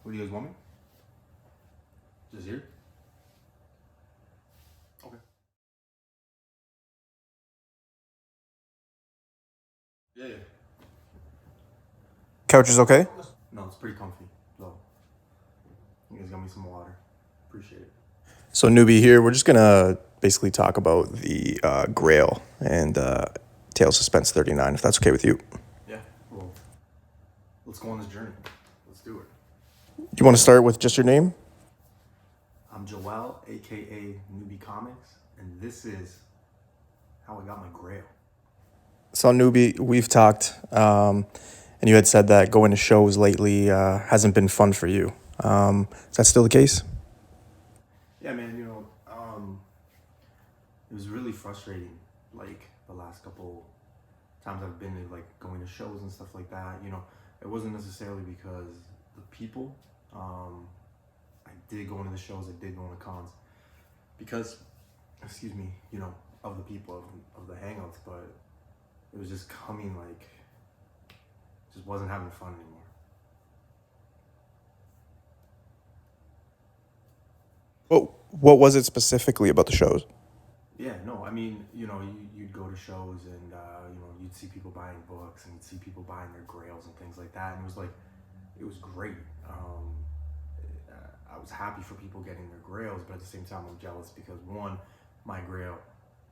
What do you guys want me? Just here? Okay. Yeah. Couch is okay? No, it's pretty comfy. So, you guys got me some water. Appreciate it. So newbie here, we're just gonna basically talk about the Grail and Tale of Suspense 39, if that's okay with you. Yeah, well, let's go on this journey. Let's do it. You want to start with just your name? I'm Joel, aka Newbie Comics, and this is how I got my Grail. So newbie, we've talked, and you had said that going to shows lately hasn't been fun for you. Is that still the case? Yeah, man, it was really frustrating, like, the last couple times I've been to, like, going to shows and stuff like that. It wasn't necessarily because the people. I did go into the shows, I did go into cons because, excuse me, of the people, of the hangouts, but it was just coming, like, just wasn't having fun anymore. Well, what was it specifically about the shows? Yeah, no, I mean, you'd go to shows and, you'd see people buying books and you'd see people buying their grails and things like that. And it was great. I was happy for people getting their grails, but at the same time, I'm jealous because one, my grail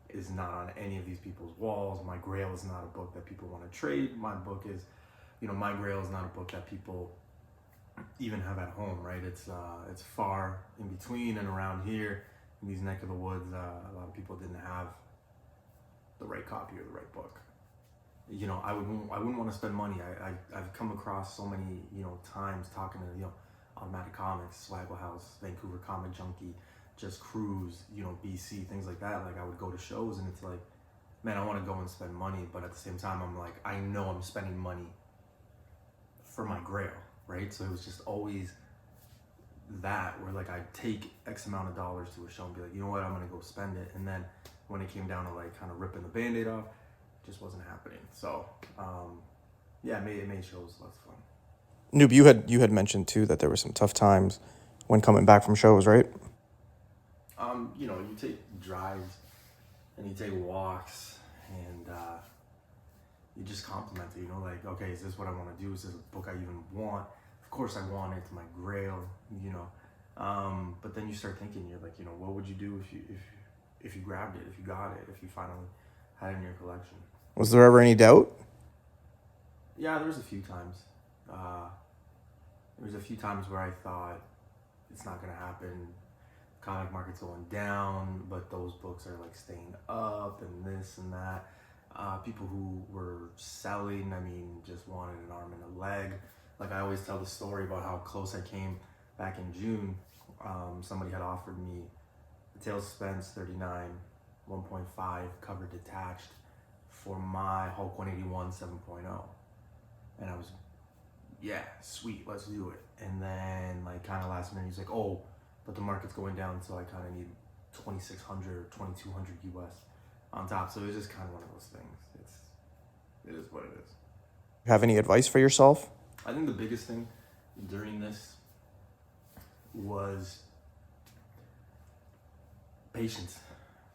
is not on any of these people's walls. My grail is not a book that people want to trade. My grail is not a book that people even have at home, right? It's far in between, and around here in these neck of the woods, a lot of people didn't have the right copy or the right book. I wouldn't want to spend money. I've come across so many times talking to Automatic Comics, Swaggle House, Vancouver Comic Junkie, Just Cruise, BC, things like that. Like, I would go to shows and it's like, man, I want to go and spend money, but at the same time, I'm like, I know I'm spending money for my grail, right? So it was just always that, where like I'd take X amount of dollars to a show and be like, you know what, I'm gonna go spend it. And then when it came down to like kind of ripping the Band-Aid off, it just wasn't happening. So yeah, it made shows less fun. Noob, you had mentioned too that there were some tough times when coming back from shows, right? You take drives and you take walks and you just compliment it, like, okay, is this what I want to do? Is this a book I even want? Of course I want it, it's my grail, but then you start thinking, you're like, what would you do if you grabbed it, if you got it, if you finally had it in your collection? Was there ever any doubt? Yeah, there was a few times. There was a few times where I thought it's not gonna happen. Comic market's going down, but those books are like staying up and this and that. People who were selling, just wanted an arm and a leg. Like, I always tell the story about how close I came back in June. Somebody had offered me the Tale of Suspense 39, 1.5, cover detached for my Hulk 181 7.0. And I was, yeah, sweet, let's do it. And then, like, kind of last minute, he's like, oh, but the market's going down, so I kind of need 2,600 or 2,200 US on top. So it was just kind of one of those things. It is what it is. Have any advice for yourself? I think the biggest thing during this was patience.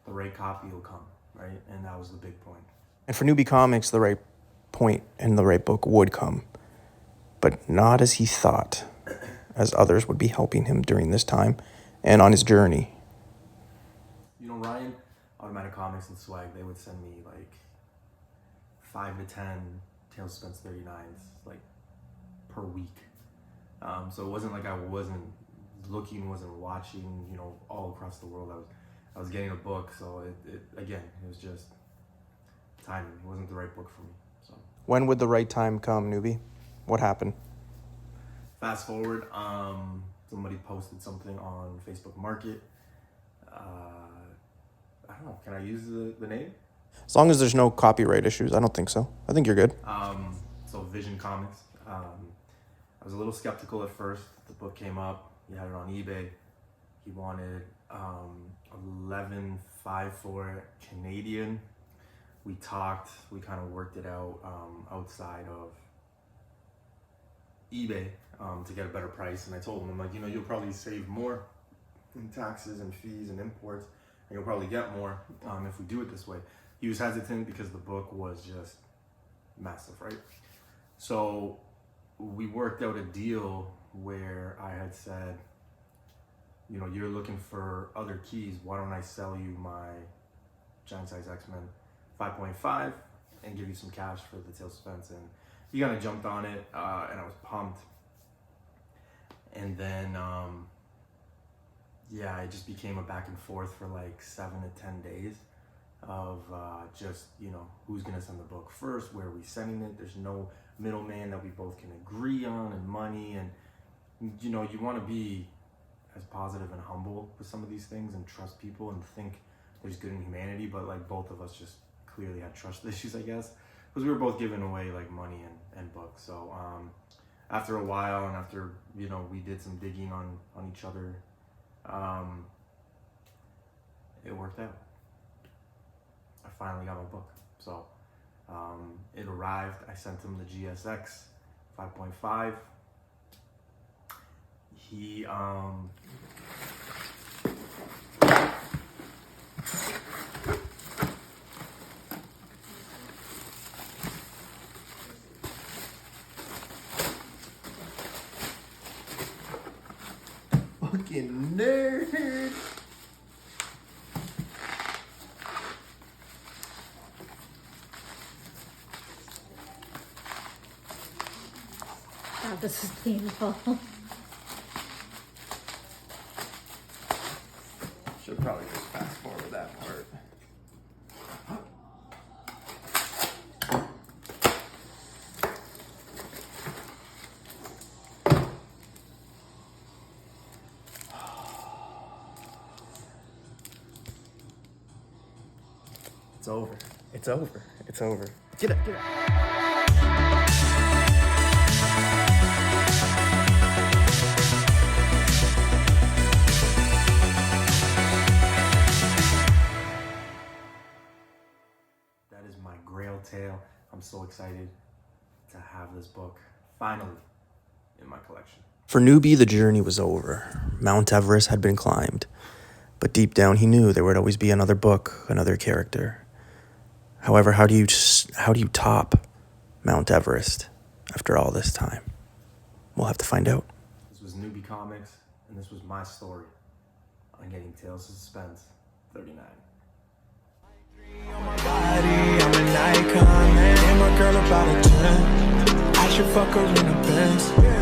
The right copy will come, right? And that was the big point. And for Newbie Comics, the right point and the right book would come, but not as he thought, as others would be helping him during this time and on his journey. Ryan, Automatic Comics and Swag, they would send me like 5 to 10 Tale of Suspense 39s like per week. So it wasn't like I wasn't looking, wasn't watching, all across the world. I was getting a book, so it was just timing. It wasn't the right book for me. So when would the right time come, Newbie? What happened? Fast forward, somebody posted something on Facebook Market. I don't know, can I use the name? As long as there's no copyright issues, I don't think so. I think you're good. So Vision Comics. I was a little skeptical at first. The book came up. He had it on eBay. He wanted $11.5 for it, Canadian. We talked. We kind of worked it out outside of eBay. to get a better price. And I told him, I'm like, you know, you'll probably save more in taxes and fees and imports, and you'll probably get more if we do it this way. He was hesitant because the book was just massive, right? So we worked out a deal where I had said, you know, you're looking for other keys, why don't I sell you my Giant Size X-Men 5.5 and give you some cash for the Tales of Suspense. And he kind of jumped on it, and I was pumped. And then, yeah, it just became a back and forth for like 7 to 10 days of just, you know, who's gonna send the book first, where are we sending it? There's no middleman that we both can agree on, and money, and, you know, you want to be as positive and humble with some of these things and trust people and think there's good in humanity, but like both of us just clearly had trust issues, I guess, because we were both giving away like money and books. So after a while, and after, you know, we did some digging on each other, it worked out. I finally got my book. So it arrived. I sent him the GSX 5.5. He fucking nerd. God, this is painful. Should probably just fast forward that part. It's over. It's over. It's over. Get up, get up. That is my Grail tale. I'm so excited to have this book finally in my collection. For Newbie, the journey was over. Mount Everest had been climbed. But deep down, he knew there would always be another book, another character. However, how do you top Mount Everest after all this time? We'll have to find out. This was Newbie Comics, and this was my story on getting Tales of Suspense 39. On my body, I'm an icon, man. And my girl about a 10. I should fuck her in a Benz.